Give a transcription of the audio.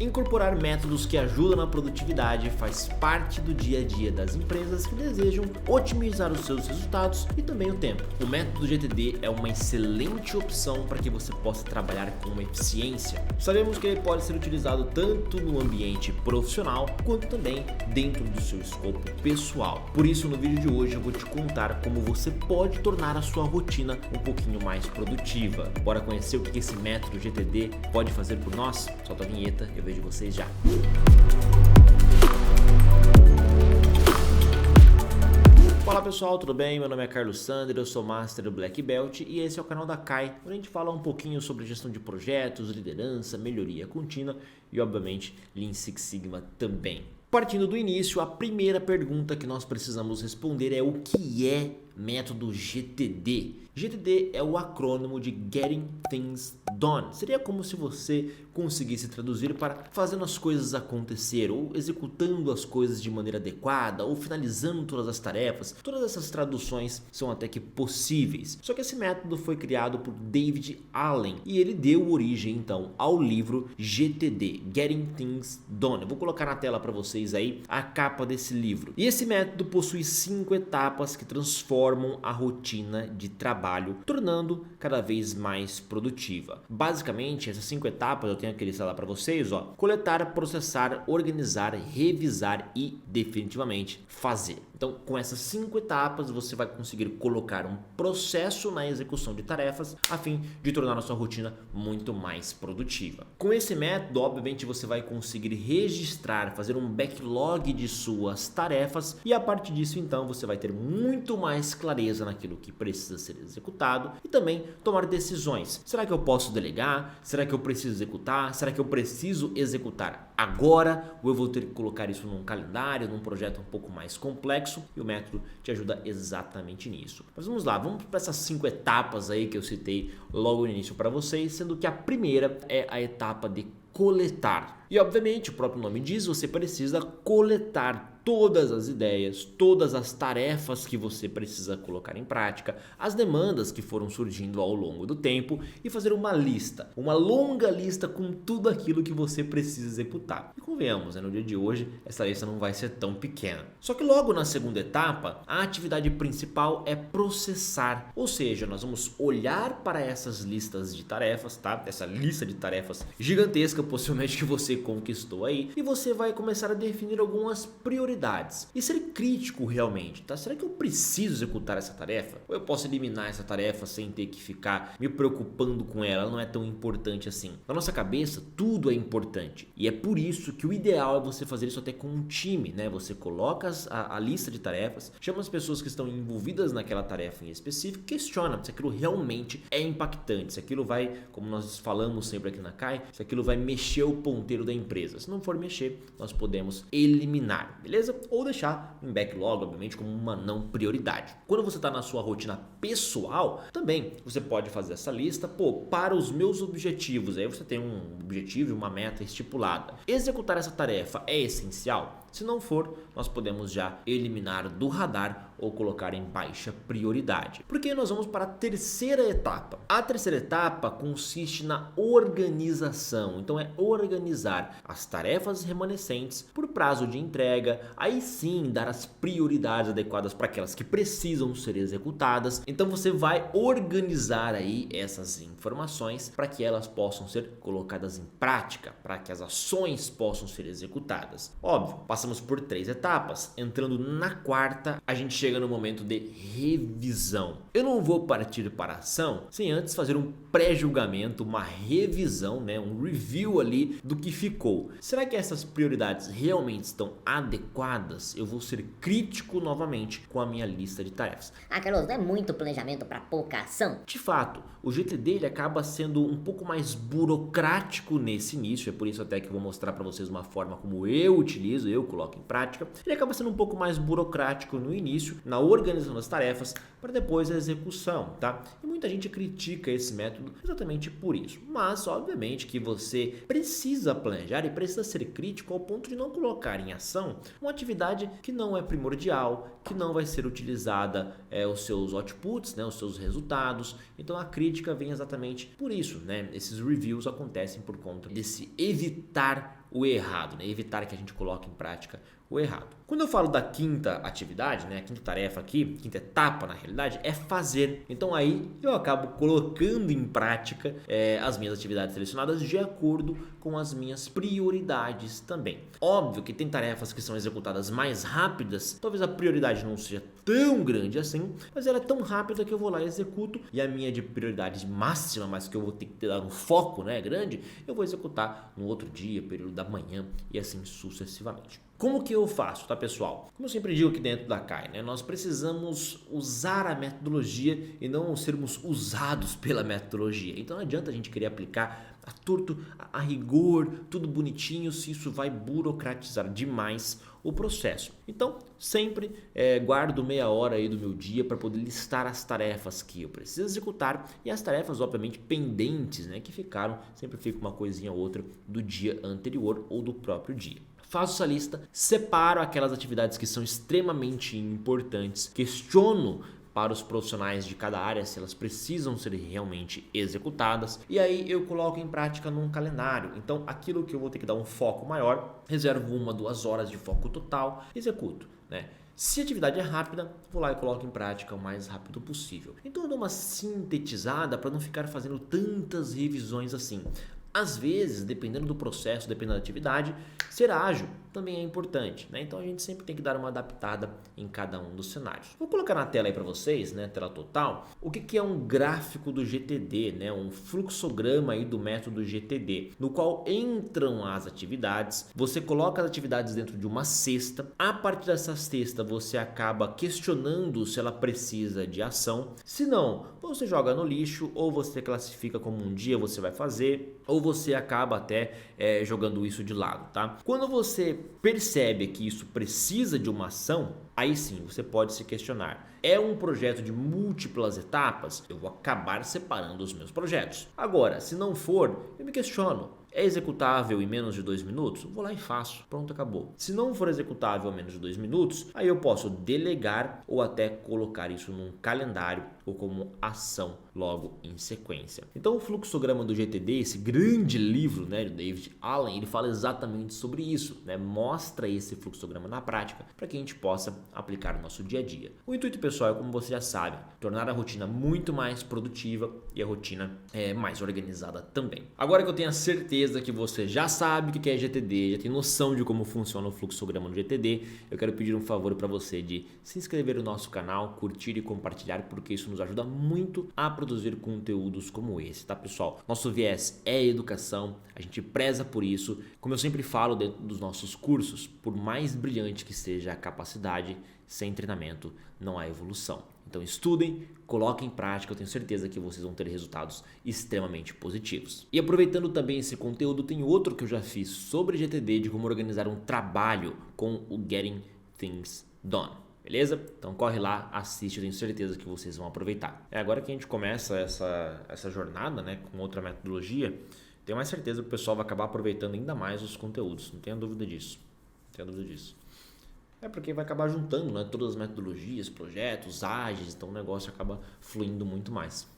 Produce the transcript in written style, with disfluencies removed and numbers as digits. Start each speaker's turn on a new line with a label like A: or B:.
A: Incorporar métodos que ajudam na produtividade faz parte do dia a dia das empresas que desejam otimizar os seus resultados e também o tempo. O método GTD é uma excelente opção para que você possa trabalhar com eficiência. Sabemos que ele pode ser utilizado tanto no ambiente profissional quanto também dentro do seu escopo pessoal. Por isso, no vídeo de hoje eu vou te contar como você pode tornar a sua rotina um pouquinho mais produtiva. Bora conhecer o que esse método GTD pode fazer por nós? Solta a vinheta, eu vejo vocês já. Fala pessoal, tudo bem? Meu nome é Carlos Sander, eu sou Master Black Belt e esse é o canal da Kai, onde a gente fala um pouquinho sobre gestão de projetos, liderança, melhoria contínua e obviamente Lean Six Sigma também. Partindo do início, a primeira pergunta que nós precisamos responder é o que é método GTD? GTD é o acrônimo de Getting Things Done. Seria como se você conseguisse traduzir para fazendo as coisas acontecer, ou executando as coisas de maneira adequada, ou finalizando todas as tarefas. Todas essas traduções são até que possíveis. Só que esse método foi criado por David Allen e ele deu origem então ao livro GTD, Getting Things Done. Eu vou colocar na tela para vocês aí a capa desse livro. E esse método possui 5 etapas que transformam a rotina de trabalho, tornando cada vez mais produtiva. Basicamente, essas 5 etapas eu tenho aqui listado lá para vocês, ó: coletar, processar, organizar, revisar e definitivamente fazer. Então, com essas 5 etapas, você vai conseguir colocar um processo na execução de tarefas a fim de tornar a sua rotina muito mais produtiva. Com esse método, obviamente, você vai conseguir registrar, fazer um backlog de suas tarefas e a partir disso, então, você vai ter muito mais clareza naquilo que precisa ser executado e também tomar decisões. Será que eu posso delegar? Será que eu preciso executar? Será que eu preciso executar agora? Ou eu vou ter que colocar isso num calendário, num projeto um pouco mais complexo? E o método te ajuda exatamente nisso. Mas vamos lá, vamos para essas 5 etapas aí que eu citei logo no início para vocês, sendo que a primeira é a etapa de coletar. E obviamente, o próprio nome diz, você precisa coletar todas as ideias, todas as tarefas que você precisa colocar em prática, as demandas que foram surgindo ao longo do tempo e fazer uma lista, uma longa lista com tudo aquilo que você precisa executar. E convenhamos, no dia de hoje, essa lista não vai ser tão pequena. Só que logo na segunda etapa, a atividade principal é processar, ou seja, nós vamos olhar para essas listas de tarefas, tá? Essa lista de tarefas gigantesca, possivelmente que você conquistou aí, e você vai começar a definir algumas prioridades e ser crítico realmente, tá? Será que eu preciso executar essa tarefa? Ou eu posso eliminar essa tarefa sem ter que ficar me preocupando com ela? Ela não é tão importante assim. Na nossa cabeça, tudo é importante e é por isso que o ideal é você fazer isso até com um time, né? Você coloca a lista de tarefas, chama as pessoas que estão envolvidas naquela tarefa em específico, questiona se aquilo realmente é impactante, se aquilo vai, como nós falamos sempre aqui na Kai, se aquilo vai mexer o ponteiro da empresa. Se não for mexer, nós podemos eliminar, beleza? Ou deixar em backlog, obviamente, como uma não prioridade. Quando você está na sua rotina pessoal, também você pode fazer essa lista, para os meus objetivos. Aí você tem um objetivo e uma meta estipulada. Executar essa tarefa é essencial? Se não for, nós podemos já eliminar do radar ou colocar em baixa prioridade. Porque nós vamos para a terceira etapa. A terceira etapa consiste na organização. Então é organizar as tarefas remanescentes por prazo de entrega, aí sim dar as prioridades adequadas para aquelas que precisam ser executadas. Então você vai organizar aí essas informações para que elas possam ser colocadas em prática, para que as ações possam ser executadas. Óbvio, passamos por 3 etapas. Entrando na quarta, a gente chega no momento de revisão. Eu não vou partir para a ação sem antes fazer um pré-julgamento, uma revisão, né? Um review ali do que ficou. Será que essas prioridades realmente estão adequadas? Eu vou ser crítico novamente com a minha lista de tarefas.
B: Carlos, não é muito planejamento para pouca ação?
A: De fato, o GTD ele acaba sendo um pouco mais burocrático nesse início, é por isso até que eu vou mostrar para vocês uma forma como eu utilizo, eu coloco em prática. Ele acaba sendo um pouco mais burocrático no início, na organização das tarefas, para depois a execução, tá? E muita gente critica esse método exatamente por isso. Mas, obviamente, que você precisa planejar e precisa ser crítico ao ponto de não colocar em ação uma atividade que não é primordial, que não vai ser utilizada os seus outputs, né, os seus resultados. Então, a crítica vem exatamente por isso, né? Esses reviews acontecem por conta desse evitar o errado, né? Evitar que a gente coloque em prática o errado. Quando eu falo da quinta atividade, né, a quinta tarefa aqui, quinta etapa na realidade, é fazer. Então aí eu acabo colocando em prática as minhas atividades selecionadas de acordo com as minhas prioridades também. Óbvio que tem tarefas que são executadas mais rápidas, talvez a prioridade não seja tão grande assim, mas ela é tão rápida que eu vou lá e executo, e a minha de prioridade máxima, mas que eu vou ter que dar um foco, né, grande, eu vou executar no outro dia, período da manhã e assim sucessivamente. Como que eu faço, tá, pessoal? Como eu sempre digo aqui dentro da CAI, né? Nós precisamos usar a metodologia e não sermos usados pela metodologia. Então não adianta a gente querer aplicar a torto, a rigor, tudo bonitinho, se isso vai burocratizar demais o processo. Então, sempre guardo meia hora aí do meu dia para poder listar as tarefas que eu preciso executar e as tarefas, obviamente, pendentes, né? Que ficaram, sempre fica uma coisinha ou outra do dia anterior ou do próprio dia. Faço essa lista, separo aquelas atividades que são extremamente importantes, questiono para os profissionais de cada área se elas precisam ser realmente executadas e aí eu coloco em prática num calendário. Então aquilo que eu vou ter que dar um foco maior, reservo 1-2 horas de foco total, executo, né? Se a atividade é rápida, vou lá e coloco em prática o mais rápido possível. Então eu dou uma sintetizada para não ficar fazendo tantas revisões assim. Às vezes, dependendo do processo, dependendo da atividade, ser ágil também é importante, né? Então a gente sempre tem que dar uma adaptada em cada um dos cenários. Vou colocar na tela aí para vocês, né, tela total, o que é um gráfico do GTD, né? Um fluxograma aí do método GTD, no qual entram as atividades, você coloca as atividades dentro de uma cesta, a partir dessa cesta você acaba questionando se ela precisa de ação, se não, você joga no lixo ou você classifica como um dia você vai fazer, ou você acaba até jogando isso de lado, tá? Quando você percebe que isso precisa de uma ação, aí sim você pode se questionar. É um projeto de múltiplas etapas? Eu vou acabar separando os meus projetos. Agora, se não for, eu me questiono. É executável em menos de 2 minutos? Vou lá e faço. Pronto, acabou. Se não for executável em menos de 2 minutos, aí eu posso delegar ou até colocar isso num calendário ou como ação logo em sequência. Então o fluxograma do GTD, esse grande livro, né, do David Allen, ele fala exatamente sobre isso, né? Mostra esse fluxograma na prática para que a gente possa aplicar no nosso dia a dia. O intuito, pessoal, é, como você já sabe, tornar a rotina muito mais produtiva e a rotina mais organizada também. Agora que eu tenho a certeza que você já sabe o que é GTD, já tem noção de como funciona o fluxograma no GTD, eu quero pedir um favor para você de se inscrever no nosso canal, curtir e compartilhar, porque isso nos ajuda muito a produzir conteúdos como esse, tá, pessoal? Nosso viés é educação, a gente preza por isso. Como eu sempre falo dentro dos nossos cursos, por mais brilhante que seja a capacidade, sem treinamento não há evolução. Então estudem, coloquem em prática, eu tenho certeza que vocês vão ter resultados extremamente positivos. E aproveitando também esse conteúdo, tem outro que eu já fiz sobre GTD, de como organizar um trabalho com o Getting Things Done. Beleza? Então corre lá, assiste, eu tenho certeza que vocês vão aproveitar. Agora que a gente começa essa jornada, né, com outra metodologia, tenho mais certeza que o pessoal vai acabar aproveitando ainda mais os conteúdos, não tenha dúvida disso. Não tenha dúvida disso. É porque vai acabar juntando, né, todas as metodologias, projetos, ágeis, então o negócio acaba fluindo muito mais.